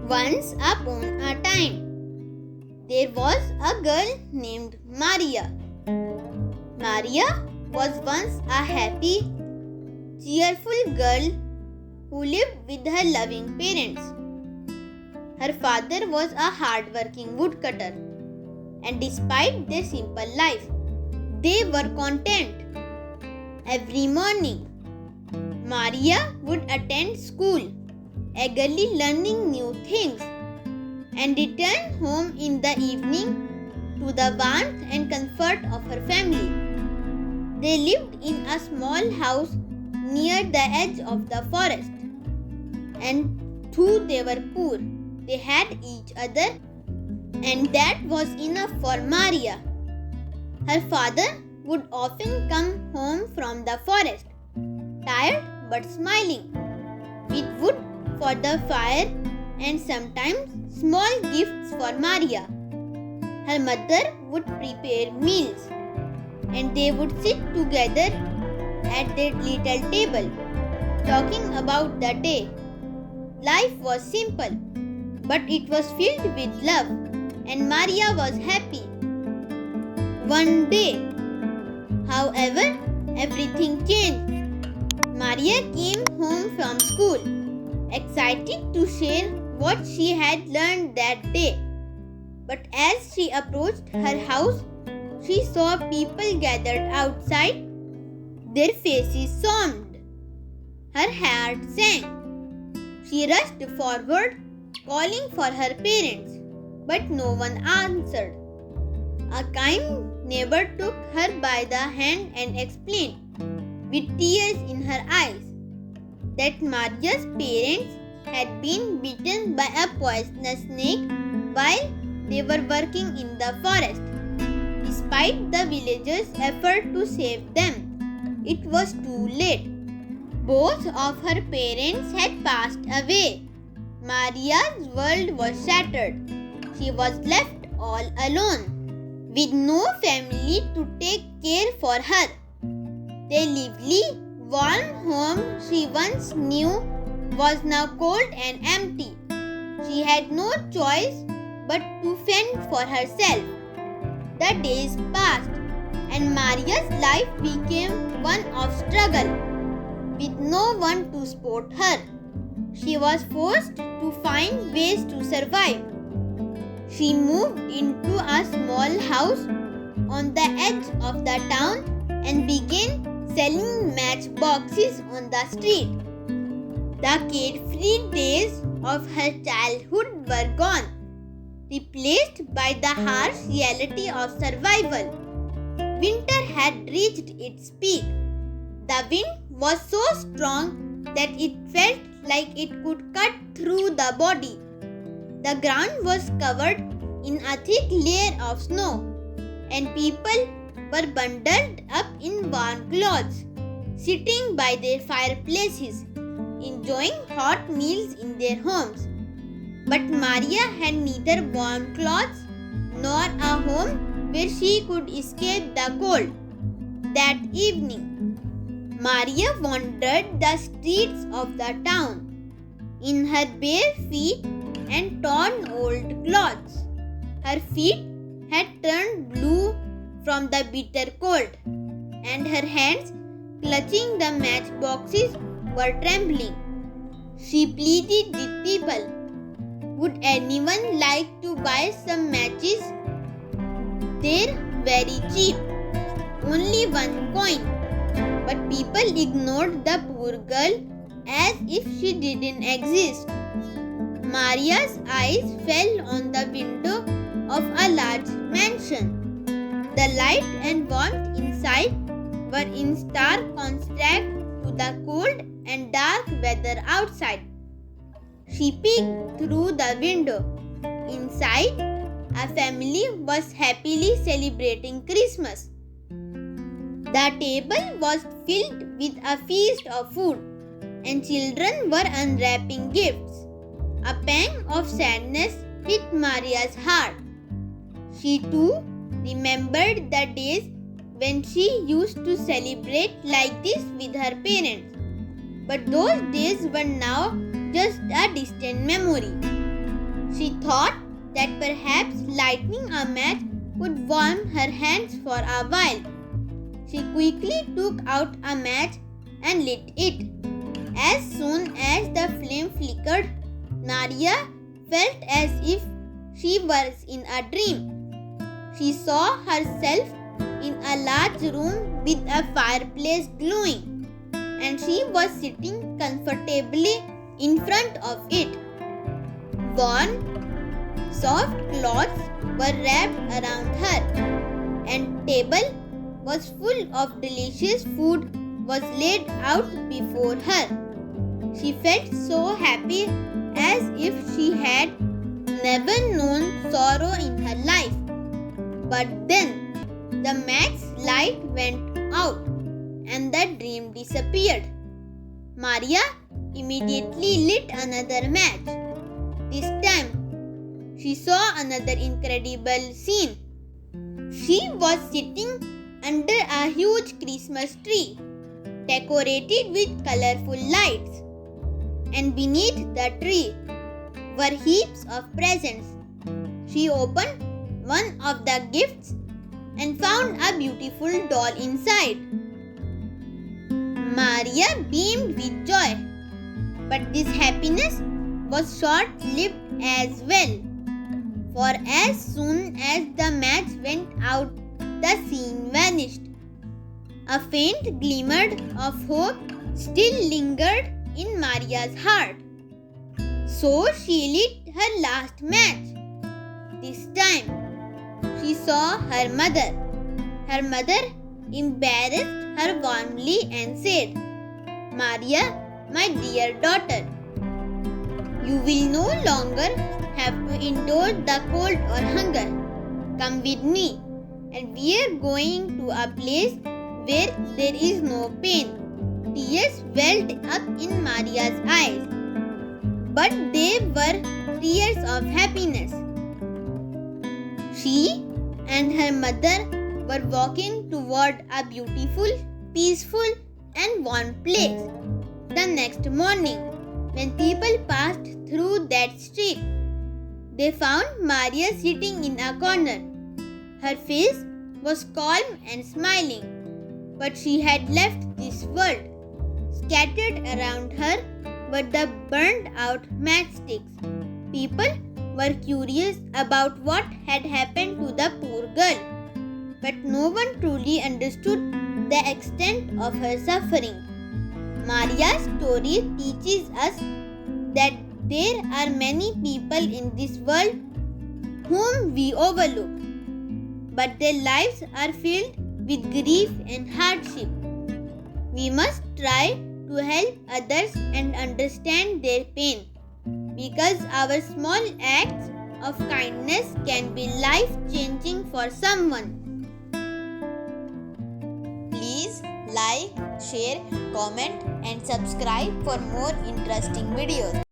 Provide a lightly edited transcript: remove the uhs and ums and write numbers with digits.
Once upon a time, there was a girl named Maria. Maria was once a happy, cheerful girl who lived with her loving parents. Her father was a hard-working woodcutter, and despite their simple life, they were content. Every morning, Maria would attend school, eagerly learning new things, and return home in the evening to the warmth and comfort of her family. They lived in a small house near the edge of the forest, and though they were poor, they had each other, and that was enough for Maria. Her father would often come home from the forest, tired but smiling, with wood for the fire and sometimes small gifts for Maria. Her mother would prepare meals, and they would sit together at their little table, talking about the day. Life was simple, but it was filled with love, and Maria was happy. One day, however, everything changed. Maria came home from school, excited to share what she had learned that day. But as she approached her house, she saw people gathered outside. Their faces sobbed. Her heart sank. She rushed forward, calling for her parents, but no one answered. A kind neighbor took her by the hand and explained, with tears in her eyes, that Maria's parents had been bitten by a poisonous snake while they were working in the forest. Despite the villagers' effort to save them, it was too late. Both of her parents had passed away. Maria's world was shattered. She was left all alone, with no family to take care for her. The lively, warm home she once knew was now cold and empty. She had no choice but to fend for herself. The days passed, and Maria's life became one of struggle, with no one to support her. She was forced to find ways to survive. She moved into a small house on the edge of the town and began selling matchboxes on the street. The carefree days of her childhood were gone, replaced by the harsh reality of survival. Winter had reached its peak. The wind was so strong that it felt like it could cut through the body. The ground was covered in a thick layer of snow, and people were bundled up in warm clothes, sitting by their fireplaces, enjoying hot meals in their homes. But Maria had neither warm clothes nor a home where she could escape the cold. That evening, Maria wandered the streets of the town in her bare feet and torn old clothes. Her feet had turned blue from the bitter cold, and her hands, clutching the matchboxes, were trembling. She pleaded with people. Would anyone like to buy some matches? They're very cheap, only 1 coin. But people ignored the poor girl as if she didn't exist. Maria's eyes fell on the window of a large mansion. The light and warmth inside were in stark contrast to the cold and dark weather outside. She peeked through the window. Inside, a family was happily celebrating Christmas. The table was filled with a feast of food, and children were unwrapping gifts. A pang of sadness hit Maria's heart. She too remembered the days when she used to celebrate like this with her parents. But those days were now just a distant memory. She thought that perhaps lighting a match would warm her hands for a while. She quickly took out a match and lit it. As soon as the flame flickered, Maria felt as if she was in a dream. She saw herself in a large room with a fireplace glowing, and she was sitting comfortably in front of it. Warm, soft cloths were wrapped around her, and table was full of delicious food was laid out before her. She felt so happy as if she had never known sorrow in her life. But then the match's light went out and the dream disappeared. Maria immediately lit another match. This time, she saw another incredible scene. She was sitting under a huge Christmas tree, decorated with colorful lights. And beneath the tree were heaps of presents. She opened one of the gifts and found a beautiful doll inside. Maria beamed with joy, but this happiness was short-lived as well. For as soon as the match went out, the scene vanished. A faint glimmer of hope still lingered in Maria's heart. So she lit her last match. This time, she saw her mother. Her mother embarrassed her warmly and said, "Maria, my dear daughter, you will no longer have to endure the cold or hunger. Come with me, and we are going to a place where there is no pain." Tears welled up in Maria's eyes, but they were tears of happiness. She and her mother were walking toward a beautiful, peaceful, and warm place. The next morning, when people passed through that street, they found Maria sitting in a corner. Her face was calm and smiling, but she had left this world. Scattered around her were the burned out matchsticks. People were curious about what had happened to the poor girl, but no one truly understood the extent of her suffering. Maria's story teaches us that there are many people in this world whom we overlook, but their lives are filled with grief and hardship. We must try to help others and understand their pain, because our small acts of kindness can be life-changing for someone. Please like, share, comment and subscribe for more interesting videos.